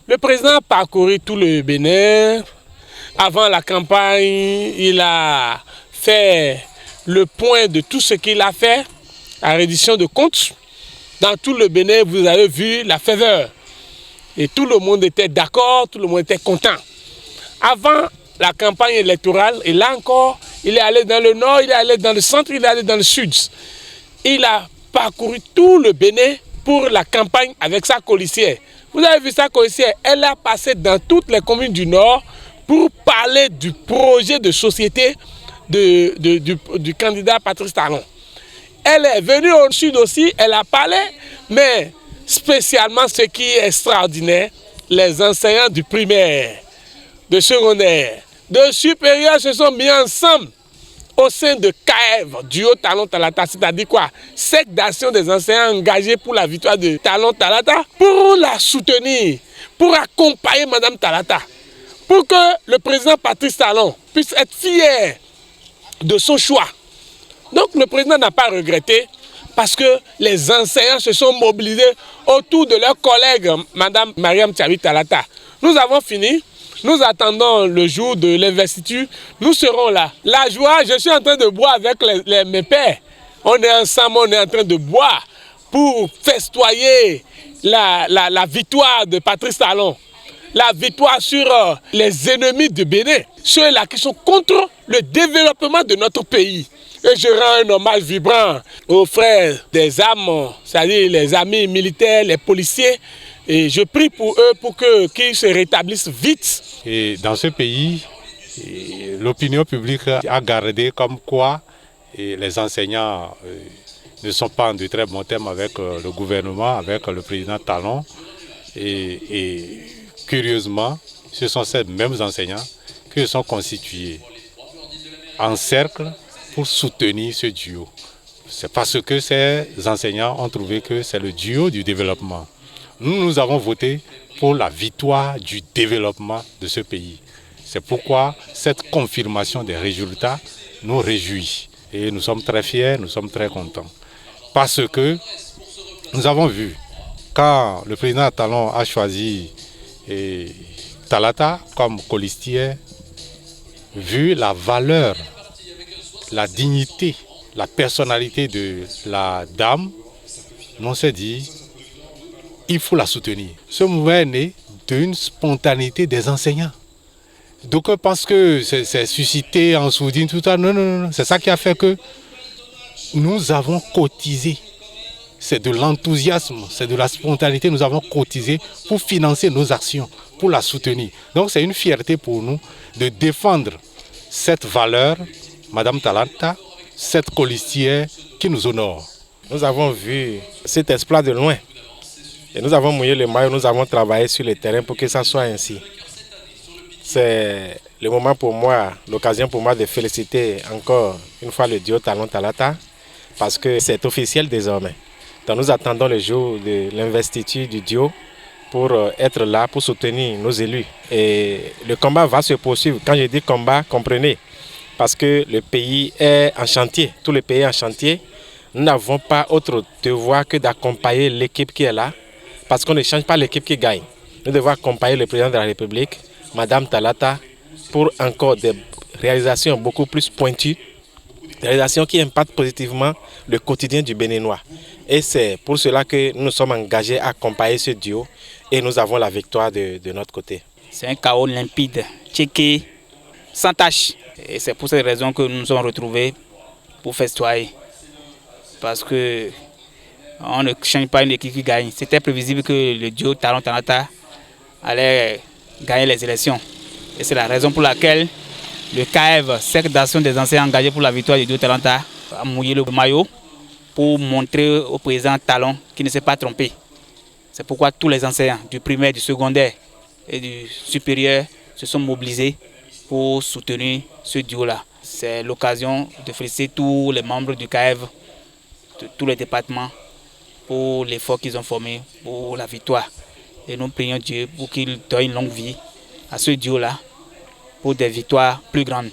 Le président a parcouru tout le Bénin. Avant la campagne, il a fait le point de tout ce qu'il a fait, la reddition de comptes. Dans tout le Bénin, vous avez vu la faveur. Et tout le monde était d'accord, tout le monde était content. Avant la campagne électorale, et là encore, il est allé dans le nord, il est allé dans le centre, il est allé dans le sud. Il a parcouru tout le Bénin pour la campagne avec sa colissière. Vous avez vu sa colissière, elle a passé dans toutes les communes du nord pour parler du projet de société du candidat Patrice Talon. Elle est venue au sud aussi, elle a parlé, mais spécialement ce qui est extraordinaire, les enseignants du primaire, de secondaire, de supérieur se sont mis ensemble au sein de CAEV, Duo Talon Talata, c'est-à-dire quoi? Cercle d'action des enseignants engagés pour la victoire de Talon Talata, pour la soutenir, pour accompagner Madame Talata, pour que le président Patrice Talon puisse être fier de son choix. Donc le président n'a pas regretté parce que les enseignants se sont mobilisés autour de leur collègue, Madame Mariam Tchabi Talata. Nous avons fini. Nous attendons le jour de l'investiture. Nous serons là. La joie, je suis en train de boire avec mes pères. On est ensemble, on est en train de boire pour festoyer la victoire de Patrice Talon. La victoire sur les ennemis du Bénin. Ceux-là qui sont contre le développement de notre pays. Et je rends un hommage vibrant aux frères des âmes, c'est-à-dire les amis militaires, les policiers. Et je prie pour eux pour qu'ils se rétablissent vite. Et dans ce pays, l'opinion publique a gardé comme quoi les enseignants ne sont pas en de très bons termes avec le gouvernement, avec le président Talon. Et curieusement, ce sont ces mêmes enseignants qui sont constitués en cercle pour soutenir ce duo. C'est parce que ces enseignants ont trouvé que c'est le duo du développement. Nous avons voté pour la victoire du développement de ce pays. C'est pourquoi cette confirmation des résultats nous réjouit. Et nous sommes très fiers, nous sommes très contents. Parce que nous avons vu, quand le président Talon a choisi Talata comme colistière, vu la valeur, la dignité, la personnalité de la dame, on s'est dit, il faut la soutenir. Ce mouvement est né d'une spontanéité des enseignants. Donc parce que c'est suscité en sourdine, tout ça. Non. C'est ça qui a fait que nous avons cotisé. C'est de l'enthousiasme, c'est de la spontanéité. Nous avons cotisé pour financer nos actions, pour la soutenir. Donc c'est une fierté pour nous de défendre cette valeur, Madame Talata, cette colistière qui nous honore. Nous avons vu cet exploit de loin. Et nous avons mouillé le maillot, nous avons travaillé sur le terrain pour que ça soit ainsi. C'est le moment pour moi, l'occasion pour moi de féliciter encore une fois le duo Talon Talata parce que c'est officiel désormais. Donc nous attendons le jour de l'investiture du duo pour être là, pour soutenir nos élus. Et le combat va se poursuivre. Quand je dis combat, comprenez, parce que le pays est en chantier, tout le pays est en chantier. Nous n'avons pas autre devoir que d'accompagner l'équipe qui est là. Parce qu'on ne change pas l'équipe qui gagne. Nous devons accompagner le président de la République, Madame Talata, pour encore des réalisations beaucoup plus pointues, des réalisations qui impactent positivement le quotidien du Béninois. Et c'est pour cela que nous sommes engagés à accompagner ce duo et nous avons la victoire de notre côté. C'est un chaos limpide, checké, sans tâche. Et c'est pour cette raison que nous nous sommes retrouvés pour festoyer. Parce que on ne change pas une équipe qui gagne. C'était prévisible que le duo Talon Talata allait gagner les élections. Et c'est la raison pour laquelle le CAEV, Cercle d'action des enseignants engagés pour la victoire du duo Talata, a mouillé le maillot pour montrer au président Talon qu'il ne s'est pas trompé. C'est pourquoi tous les enseignants du primaire, du secondaire et du supérieur se sont mobilisés pour soutenir ce duo-là. C'est l'occasion de féliciter tous les membres du CAEV, de tous les départements, pour l'effort qu'ils ont formé pour la victoire. Et nous prions Dieu pour qu'il donne une longue vie à ce duo-là pour des victoires plus grandes.